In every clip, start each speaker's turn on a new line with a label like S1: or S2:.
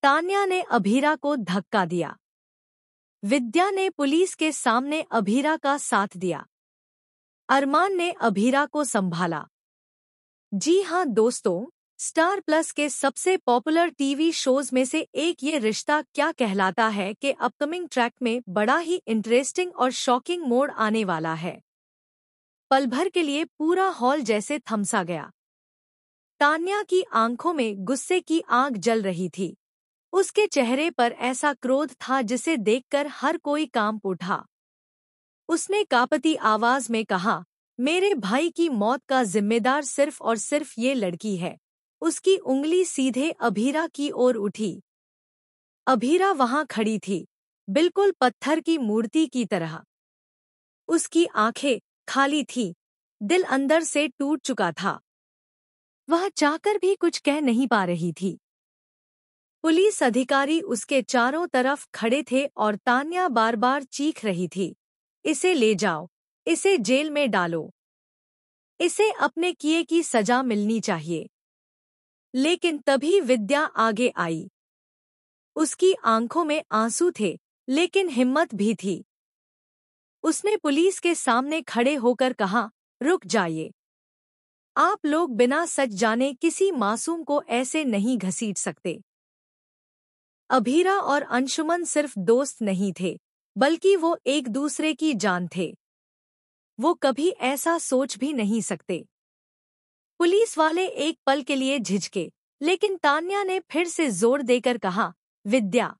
S1: तान्या ने अभीरा को धक्का दिया। विद्या ने पुलिस के सामने अभीरा का साथ दिया। अरमान ने अभीरा को संभाला। जी हाँ दोस्तों, स्टार प्लस के सबसे पॉपुलर टीवी शोज में से एक ये रिश्ता क्या कहलाता है के अपकमिंग ट्रैक में बड़ा ही इंटरेस्टिंग और शॉकिंग मोड़ आने वाला है। पल भर के लिए पूरा हॉल जैसे थमसा गया। तान्या की आंखों में गुस्से की आग जल रही थी। उसके चेहरे पर ऐसा क्रोध था जिसे देखकर हर कोई कांप उठा। उसने कांपती आवाज में कहा, मेरे भाई की मौत का जिम्मेदार सिर्फ और सिर्फ ये लड़की है। उसकी उंगली सीधे अभीरा की ओर उठी। अभीरा वहां खड़ी थी, बिल्कुल पत्थर की मूर्ति की तरह। उसकी आंखें खाली थीं, दिल अंदर से टूट चुका था। वह चाहकर भी कुछ कह नहीं पा रही थी। पुलिस अधिकारी उसके चारों तरफ खड़े थे और तान्या बार बार चीख रही थी, इसे ले जाओ, इसे जेल में डालो, इसे अपने किए की सजा मिलनी चाहिए। लेकिन तभी विद्या आगे आई। उसकी आंखों में आंसू थे, लेकिन हिम्मत भी थी। उसने पुलिस के सामने खड़े होकर कहा, रुक जाइए। आप लोग बिना सच जाने किसी मासूम को ऐसे नहीं घसीट सकते। अभीरा और अंशुमन सिर्फ दोस्त नहीं थे, बल्कि वो एक दूसरे की जान थे। वो कभी ऐसा सोच भी नहीं सकते। पुलिस वाले एक पल के लिए झिझके, लेकिन तान्या ने फिर से जोर देकर कहा, विद्या,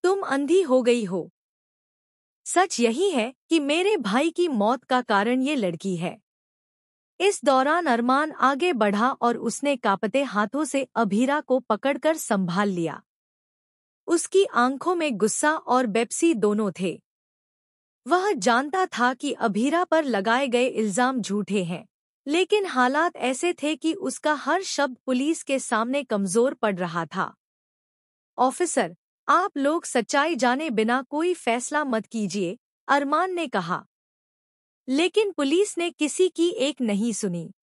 S1: तुम अंधी हो गई हो। सच यही है कि मेरे भाई की मौत का कारण ये लड़की है। इस दौरान अरमान आगे बढ़ा और उसने कांपते हाथों से अभीरा को पकड़कर संभाल लिया। उसकी आंखों में गुस्सा और बेपसी दोनों थे। वह जानता था कि अभीरा पर लगाए गए इल्जाम झूठे हैं, लेकिन हालात ऐसे थे कि उसका हर शब्द पुलिस के सामने कमजोर पड़ रहा था। ऑफिसर, आप लोग सच्चाई जाने बिना कोई फैसला मत कीजिए, अरमान ने कहा। लेकिन पुलिस ने किसी की एक नहीं सुनी।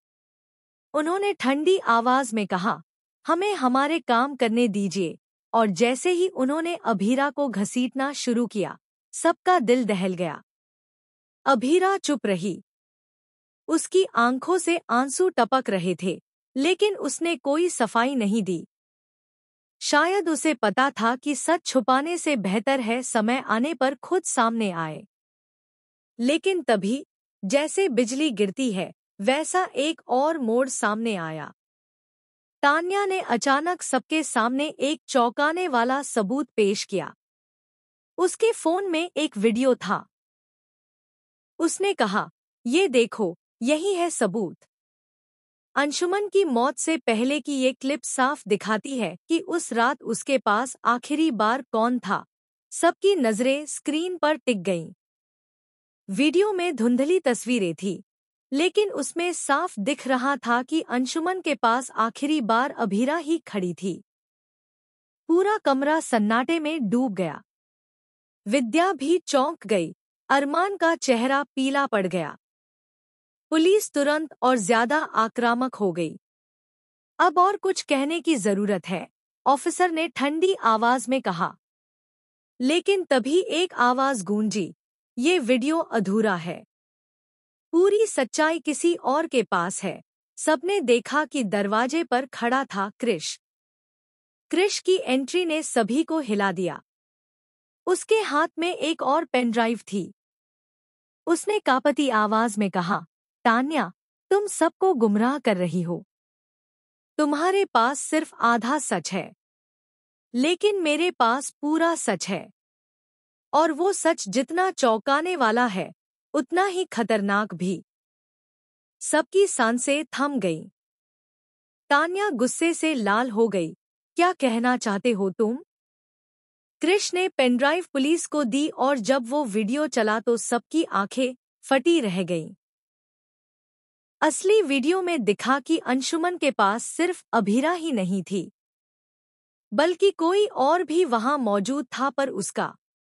S1: उन्होंने ठंडी आवाज में कहा, हमें हमारे काम करने दीजिए। और जैसे ही उन्होंने अभीरा को घसीटना शुरू किया, सबका दिल दहल गया। अभीरा चुप रही। उसकी आंखों से आंसू टपक रहे थे, लेकिन उसने कोई सफाई नहीं दी। शायद उसे पता था कि सच छुपाने से बेहतर है समय आने पर खुद सामने आए। लेकिन तभी, जैसे बिजली गिरती है, वैसा एक और मोड़ सामने आया। तान्या ने अचानक सबके सामने एक चौंकाने वाला सबूत पेश किया। उसके फोन में एक वीडियो था। उसने कहा, ये देखो, यही है सबूत। अंशुमन की मौत से पहले की ये क्लिप साफ दिखाती है कि उस रात उसके पास आखिरी बार कौन था। सबकी नजरें स्क्रीन पर टिक गईं। वीडियो में धुंधली तस्वीरें थी, लेकिन उसमें साफ दिख रहा था कि अंशुमन के पास आखिरी बार अभीरा ही खड़ी थी। पूरा कमरा सन्नाटे में डूब गया। विद्या भी चौंक गई। अरमान का चेहरा पीला पड़ गया। पुलिस तुरंत और ज्यादा आक्रामक हो गई। अब और कुछ कहने की जरूरत है, ऑफिसर ने ठंडी आवाज में कहा। लेकिन तभी एक आवाज गूंजी, ये वीडियो अधूरा है। पूरी सच्चाई किसी और के पास है। सबने देखा कि दरवाजे पर खड़ा था क्रिश। क्रिश की एंट्री ने सभी को हिला दिया। उसके हाथ में एक और पेन ड्राइव थी। उसने कांपती आवाज में कहा, तान्या, तुम सबको गुमराह कर रही हो। तुम्हारे पास सिर्फ आधा सच है, लेकिन मेरे पास पूरा सच है। और वो सच जितना चौंकाने वाला है, उतना ही खतरनाक भी। सबकी सांसें थम गईं। तान्या गुस्से से लाल हो गई। क्या कहना चाहते हो तुम? क्रिश ने पेनड्राइव पुलिस को दी और जब वो वीडियो चला तो सबकी आंखें फटी रह गईं। असली वीडियो में दिखा कि अंशुमन के पास सिर्फ अभीरा ही नहीं थी, बल्कि कोई और भी वहां मौजूद था, पर उसका